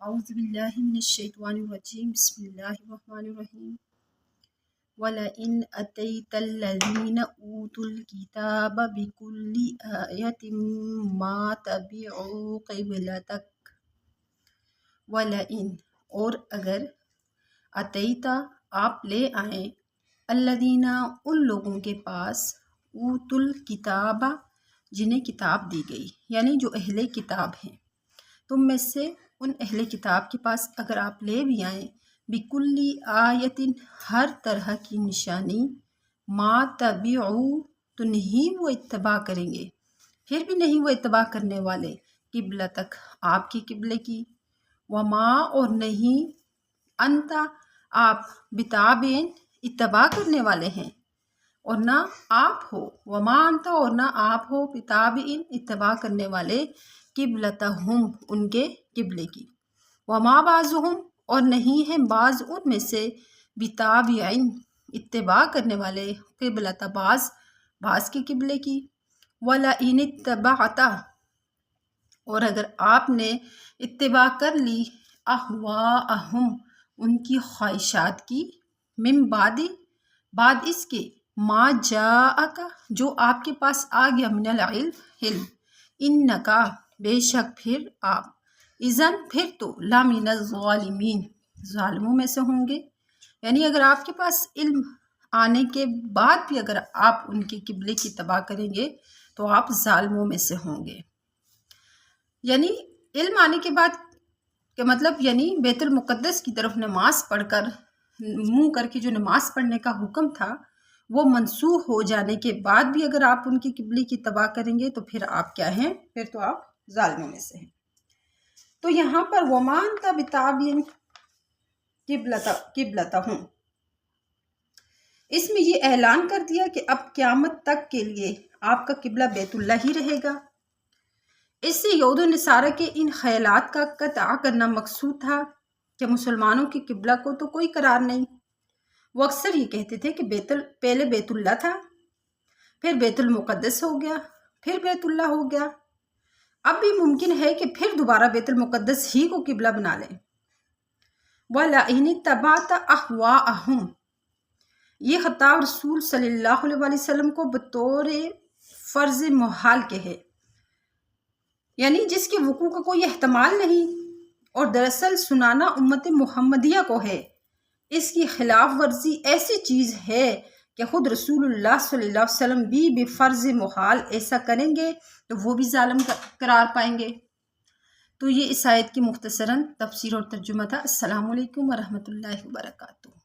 اعوذ باللہ من الشیطان الرجیم بسم اللہ الرحمن الرحیم وَلَئِنْ أَتَيْتَ الَّذِينَ أُوتُوا الْكِتَابَ بِكُلِّ آيَةٍ مَا تَبِعُوا قِبْلَتَكَ وَلَئِنْ اور اگر اتیتا آپ لے آئیں الذین ان لوگوں کے پاس اوتوا الکتاب جنہیں کتاب دی گئی یعنی جو اہل کتاب ہیں تم میں سے ان اہل کتاب کے پاس اگر آپ لے بھی آئیں بکلی آیتن ہر طرح کی نشانی ما تبعوا تو نہیں وہ اتباع کریں گے پھر بھی نہیں وہ اتباع کرنے والے قبلتک آپ کی قبلے کی وما اور نہیں انتا آپ بتابعین اتباع کرنے والے ہیں اور نہ آپ ہو وما انتا اور نہ آپ ہو بتابعین اتباع کرنے والے قبلتہم ان کے قبلے کی وما بعضہم اور نہیں ہے بعض ان میں سے بتابعین اتباع کرنے والے قبلت بعض کے قبلے کی وَلَئِنِ اتَّبَعْتَ اور اگر آپ نے اتباع کر لی اہواءہم ان کی خواہشات کی من بعد اس کے ما جاءک جو آپ کے پاس آ گیا من العلم انکا بے شک پھر آپ اذن پھر تو لامن الظالمین ظالموں میں سے ہوں گے یعنی اگر آپ کے پاس علم آنے کے بعد بھی اگر آپ ان کے قبلے کی اتباع کریں گے تو آپ ظالموں میں سے ہوں گے یعنی علم آنے کے بعد کہ مطلب یعنی بیت المقدس کی طرف نماز پڑھ کر منہ کر کے جو نماز پڑھنے کا حکم تھا وہ منسوخ ہو جانے کے بعد بھی اگر آپ ان کی قبلے کی اتباع کریں گے تو پھر آپ کیا ہیں پھر تو آپ ظالموں میں سے ہیں تو یہاں پر وَمَا أَنْتَ بِتَابِعٍ قِبْلَتَهُمْ اس میں یہ اعلان کر دیا کہ اب قیامت تک کے لیے آپ کا قبلہ بیت اللہ ہی رہے گا اس سے یہود و نصارہ کے ان خیالات کا قطع کرنا مقصود تھا کہ مسلمانوں کی قبلہ کو تو کوئی قرار نہیں وہ اکثر یہ کہتے تھے کہ پہلے بیت اللہ تھا پھر بیت المقدس ہو گیا پھر بیت اللہ ہو گیا اب بھی ممکن ہے کہ پھر دوبارہ بیت المقدس ہی کو قبلہ بنا لیں وَلَئِنِ اتَّبَعْتَ أَهْوَاءَهُمْ یہ خطاب رسول صلی اللہ علیہ وسلم کو بطور فرض محال کے ہے یعنی جس کے وقوع کا کوئی احتمال نہیں اور دراصل سنانا امت محمدیہ کو ہے اس کی خلاف ورزی ایسی چیز ہے کہ خود رسول اللہ صلی اللہ علیہ وسلم بھی بفرض محال ایسا کریں گے تو وہ بھی ظالم قرار پائیں گے تو یہ اس آیت کی مختصراً تفسیر اور ترجمہ تھا السلام علیکم ورحمۃ اللہ وبرکاتہ